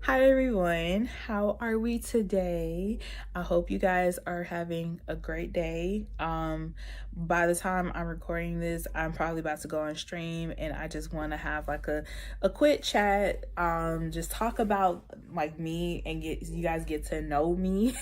Hi everyone, how are we today? I hope you guys are having a great day. By the time I'm recording this, I'm probably about to go on stream and I just want to have like a quick chat, just talk about like me and get you guys get to know me.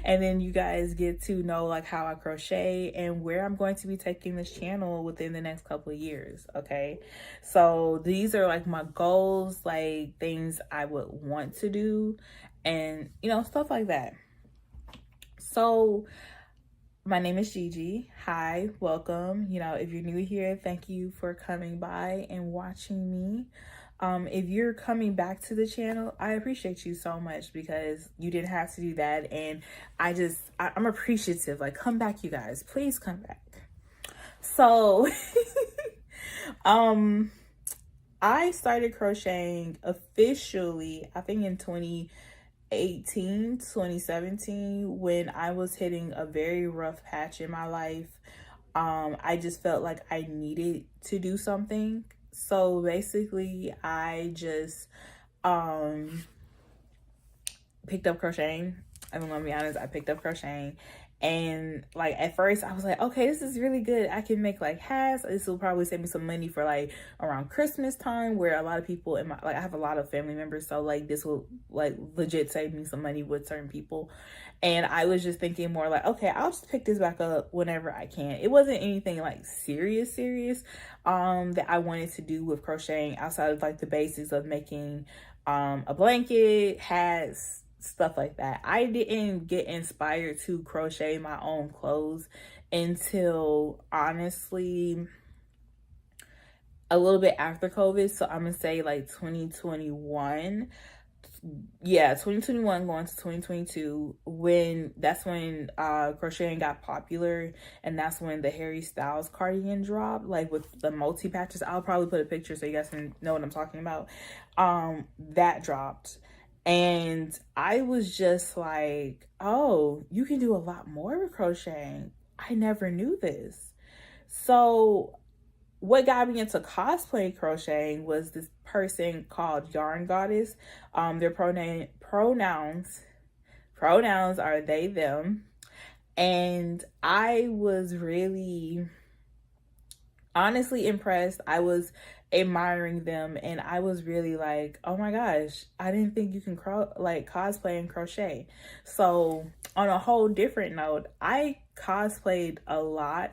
And then you guys get to know like how I crochet and where I'm going to be taking this channel within the next couple of years. Okay, so these are like my goals, like things I would want to do, and stuff like that. So my name is Gigi. Hi, welcome. If you're new here, thank you for coming by and watching me. If you're coming back to the channel, I appreciate you so much because you didn't have to do that. And I'm appreciative. Like, come back, you guys. Please come back. So, I started crocheting officially, I think in 2018, 2017, when I was hitting a very rough patch in my life. I just felt like I needed to do something. So basically, I just picked up crocheting. I'm gonna be honest, I picked up crocheting. And like at first I was like, okay, this is really good. I can make like hats. This will probably save me some money for like around Christmas time, where a lot of people in my, like, I have a lot of family members, so like this will like legit save me some money with certain people. And I was just thinking more like, okay, I'll just pick this back up whenever I can. It wasn't anything like serious that I wanted to do with crocheting outside of like the basics of making a blanket, hats, stuff like that. I didn't get inspired to crochet my own clothes until honestly a little bit after COVID. So I'm gonna say like 2021. Yeah, 2021 going to 2022, when crocheting got popular, and that's when the Harry Styles cardigan dropped, like with the multi patches. I'll probably put a picture so you guys can know what I'm talking about. That dropped, and I was just like, oh, you can do a lot more with crocheting. I never knew this. So what got me into cosplay crocheting was this person called Yarn Goddess. Their pronouns are they, them. And I was really honestly impressed. I was admiring them, and I was really like, oh my gosh, I didn't think you can cosplay and crochet. So on a whole different note, I cosplayed a lot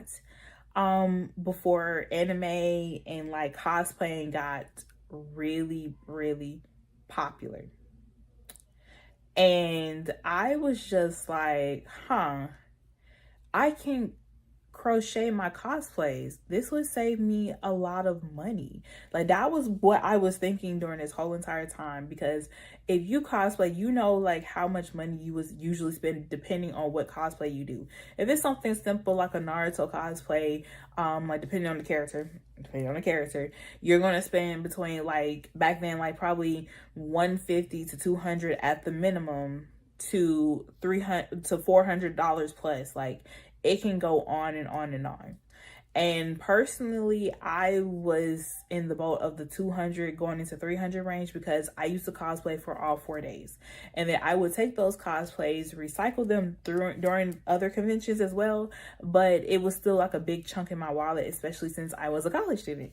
before anime and like cosplaying got really popular. And I was just like, I can crochet my cosplays. This would save me a lot of money. Like, that was what I was thinking during this whole entire time, because if you cosplay, you know like how much money you was usually spend depending on what cosplay you do. If it's something simple like a Naruto cosplay, like depending on the character, you're gonna spend between, like back then, like probably 150 to 200 at the minimum, to $300 to $400 plus. Like, it can go on and on and on. And personally, I was in the boat of the 200 going into 300 range, because I used to cosplay for all 4 days. And then I would take those cosplays, recycle them during other conventions as well. But it was still like a big chunk in my wallet, especially since I was a college student.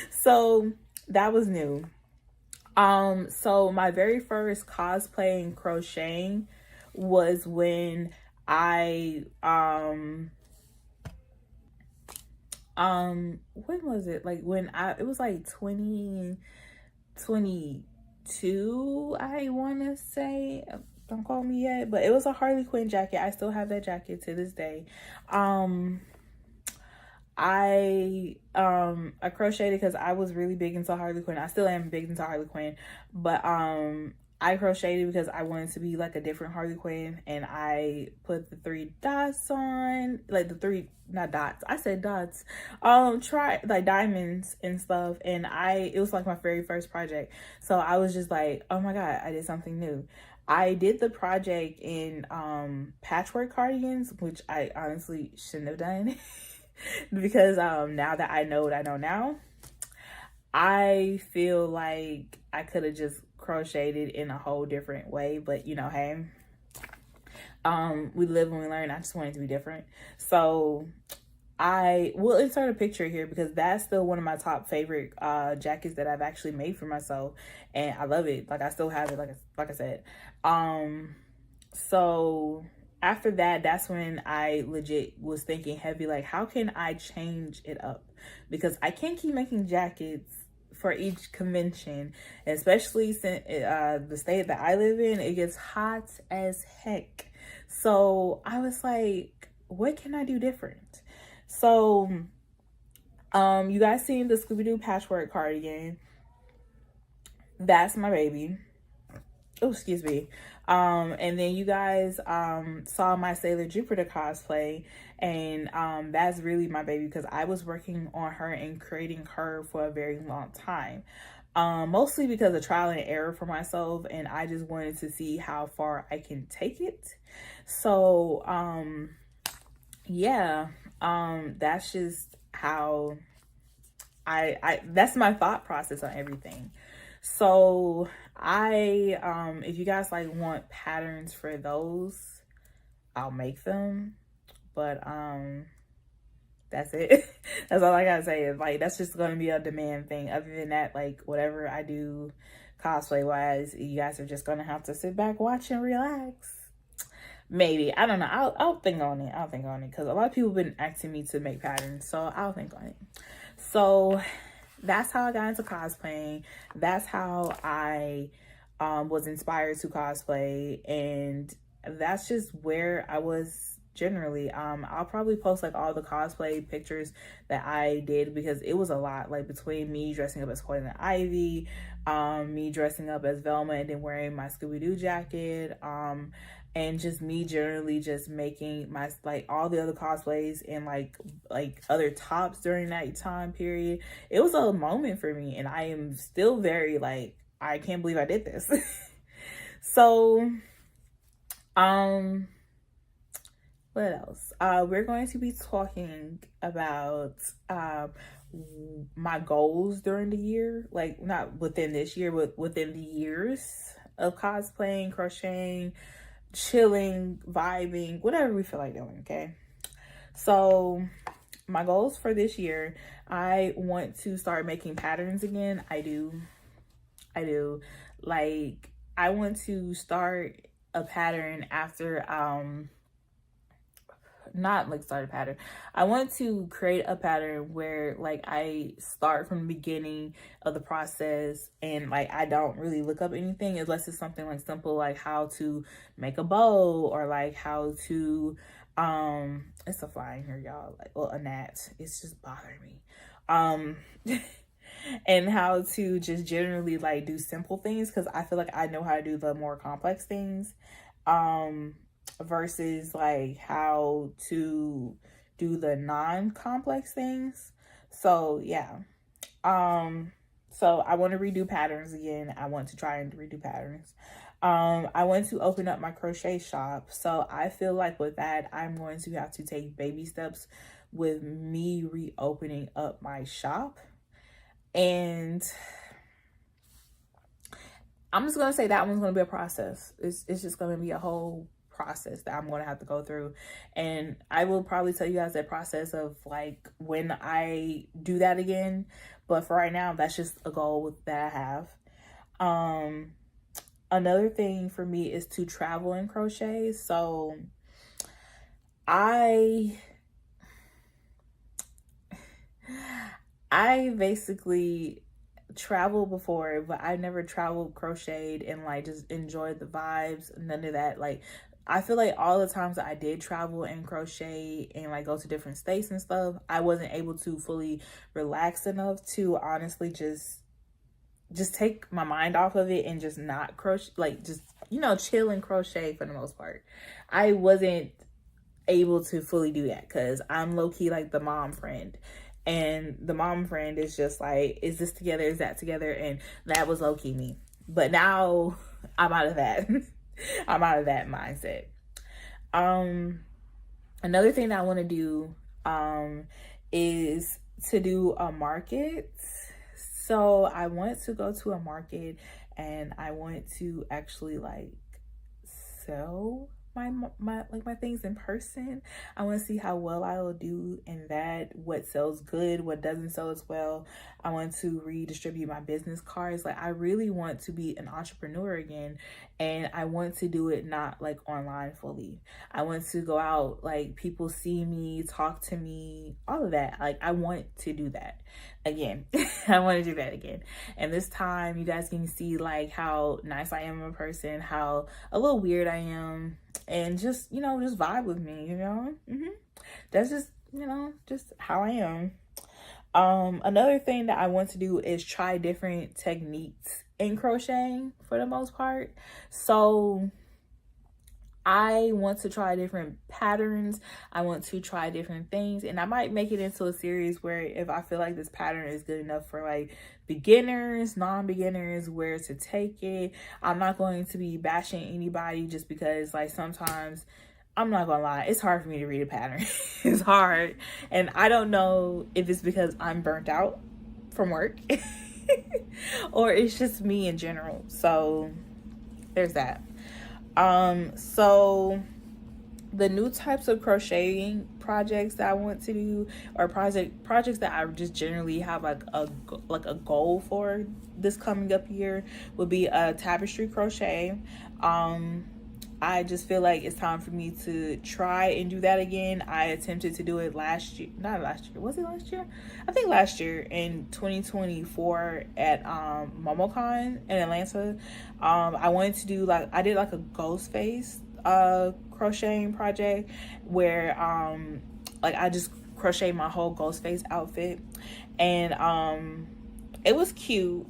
So that was new. So my very first cosplay and crocheting was when I when was it? Like it was like 2022, I want to say. Don't call me yet, but it was a Harley Quinn jacket. I still have that jacket to this day. I crocheted because I was really big into Harley Quinn. I still am big into Harley Quinn, but I crocheted because I wanted to be like a different Harley Quinn, and I put the 3 dots on, like the 3, not dots, I said dots, try like diamonds and stuff. And it was like my very first project, so I was just like, oh my god, I did something new. I did the project in patchwork cardigans, which I honestly shouldn't have done. Because now that I know what I know now, I feel like I could have just crocheted in a whole different way, but you know, hey, we live and we learn. I just want it to be different. So I will insert a picture here because that's still one of my top favorite jackets that I've actually made for myself, and I love it. Like I still have it, like I said. So after that, that's when I legit was thinking heavy, like how can I change it up? Because I can't keep making jackets for each convention, especially since the state that I live in, it gets hot as heck. So I was like, what can I do different? So you guys seen the Scooby-Doo patchwork cardigan? That's my baby. Oh, excuse me. And then you guys saw my Sailor Jupiter cosplay, and that's really my baby because I was working on her and creating her for a very long time. Mostly because of trial and error for myself, and I just wanted to see how far I can take it. So yeah, that's just how I that's my thought process on everything. So if you guys like want patterns for those, I'll make them. But that's it. That's all I gotta say. Is like that's just gonna be a demand thing. Other than that, like whatever I do cosplay wise, you guys are just gonna have to sit back, watch, and relax. Maybe, I don't know. I'll think on it. I'll think on it because a lot of people have been asking me to make patterns, so I'll think on it. So that's how I got into cosplaying. That's how I was inspired to cosplay, and that's just where I was generally. I'll probably post like all the cosplay pictures that I did because it was a lot, like between me dressing up as Poison Ivy, me dressing up as Velma and then wearing my Scooby-Doo jacket, and just me generally just making my like all the other cosplays and like other tops during that time period. It was a moment for me, and I am still very like, I can't believe I did this. So what else? We're going to be talking about my goals during the year, like not within this year, but within the years of cosplaying, crocheting, chilling, vibing, whatever we feel like doing. Okay, so my goals for this year, I want to start making patterns again. I do like, I want to start a pattern after not like start a pattern. I want to create a pattern where like I start from the beginning of the process and like I don't really look up anything unless it's something like simple, like how to make a bow or like how to it's a fly in here, y'all, like, well, a gnat, it's just bothering me, and how to just generally like do simple things because I feel like I know how to do the more complex things versus like how to do the non-complex things. So yeah, so I want to redo patterns again. I want to try and redo patterns. I want to open up my crochet shop. So I feel like with that, I'm going to have to take baby steps with me reopening up my shop. And I'm just going to say that one's going to be a process. It's just going to be a whole process that I'm going to have to go through. And I will probably tell you guys that process of like when I do that again. But for right now, that's just a goal that I have. Another thing for me is to travel and crochet. So I basically traveled before, but I never traveled crocheted and like just enjoyed the vibes. None of that. Like I feel like all the times that I did travel and crochet and like go to different states and stuff, I wasn't able to fully relax enough to honestly just take my mind off of it and just not crochet, like just, you know, chill and crochet for the most part. I wasn't able to fully do that because I'm low-key like the mom friend. And the mom friend is just like, is this together? Is that together? And that was low-key me. But now I'm out of that. I'm out of that mindset. Another thing that I want to do is to do a market. So I want to go to a market and I want to actually like sell my things in person. I want to see how well I will do in that, what sells good, what doesn't sell as well. I want to redistribute my business cards. Like I really want to be an entrepreneur again, and I want to do it not like online fully. I want to go out, like people see me, talk to me, all of that. Like I want to do that again. I want to do that again. And this time you guys can see like how nice I am in person, how a little weird I am, and just, you know, just vibe with me, you know. That's just, you know, just how I am. Another thing that I want to do is try different techniques in crocheting for the most part. So I want to try different patterns. I want to try different things, and I might make it into a series where if I feel like this pattern is good enough for like beginners, non-beginners, where to take it. I'm not going to be bashing anybody just because like sometimes, I'm not gonna lie, it's hard for me to read a pattern. It's hard, and I don't know if it's because I'm burnt out from work or it's just me in general. So there's that. So the new types of crocheting projects that I want to do, or projects that I just generally have like a goal for this coming up year, would be a tapestry crochet. I just feel like it's time for me to try and do that again. I attempted to do it last year. Not last year. Was it last year? I think last year in 2024 at MomoCon in Atlanta. I wanted to do like, I did like a ghost face crocheting project where like I just crocheted my whole ghost face outfit, and it was cute.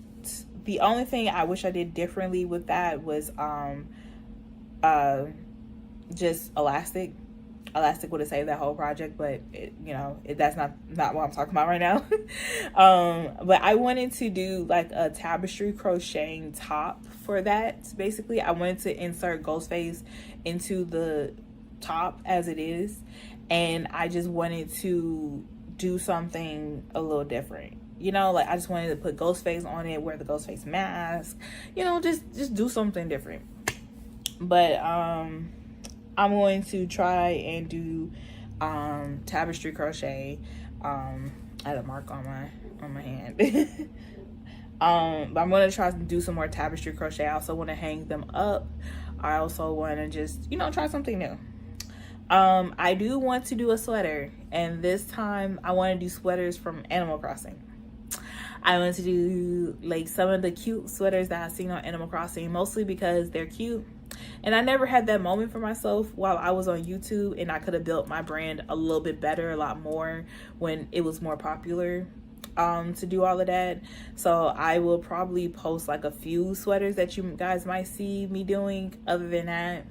The only thing I wish I did differently with that was just elastic would have saved that whole project, but it, you know, that's not what I'm talking about right now. But I wanted to do like a tapestry crocheting top for that. Basically I wanted to insert Ghostface into the top as it is, and I just wanted to do something a little different, you know, like I just wanted to put Ghostface on it, wear the Ghostface mask, you know, just do something different. But I'm going to try and do tapestry crochet. I had a mark on my hand. But I'm going to try to do some more tapestry crochet. I also want to hang them up. I also want to just, you know, try something new. I do want to do a sweater, and this time I want to do sweaters from Animal Crossing. I want to do like some of the cute sweaters that I've seen on Animal Crossing, mostly because they're cute. And I never had that moment for myself while I was on YouTube, and I could have built my brand a little bit better, a lot more when it was more popular to do all of that. So I will probably post like a few sweaters that you guys might see me doing. Other than that,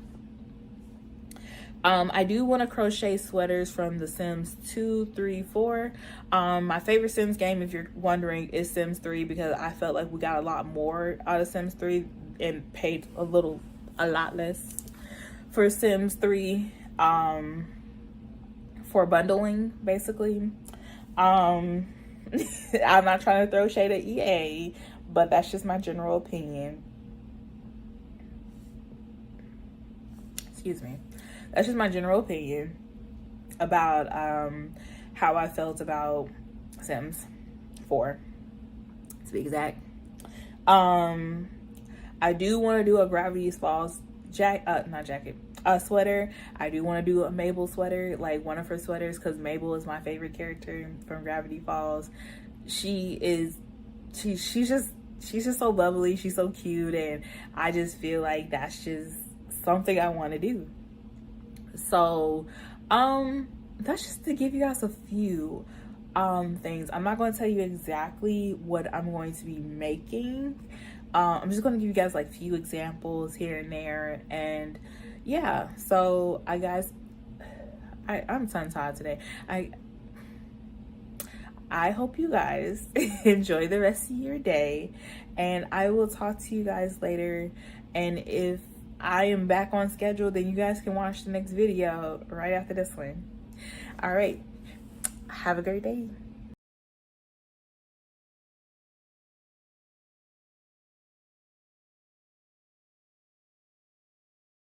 I do want to crochet sweaters from The Sims 2, 3, 4. My favorite Sims game, if you're wondering, is Sims 3, because I felt like we got a lot more out of Sims 3 and paid a lot less for Sims 3 for bundling, basically. I'm not trying to throw shade at EA, but that's just my general opinion. Excuse me. That's just my general opinion about how I felt about Sims 4, to be exact. I do want to do a Gravity Falls sweater. I do want to do a Mabel sweater, like one of her sweaters, because Mabel is my favorite character from Gravity Falls. She's just so bubbly, she's so cute, and I just feel like that's just something I want to do. So that's just to give you guys a few things. I'm not going to tell you exactly what I'm going to be making. I'm just going to give you guys like few examples here and there, and yeah. So I'm tongue-tied today. I hope you guys enjoy the rest of your day, and I will talk to you guys later. And if I am back on schedule, then you guys can watch the next video right after this one. All right, have a great day.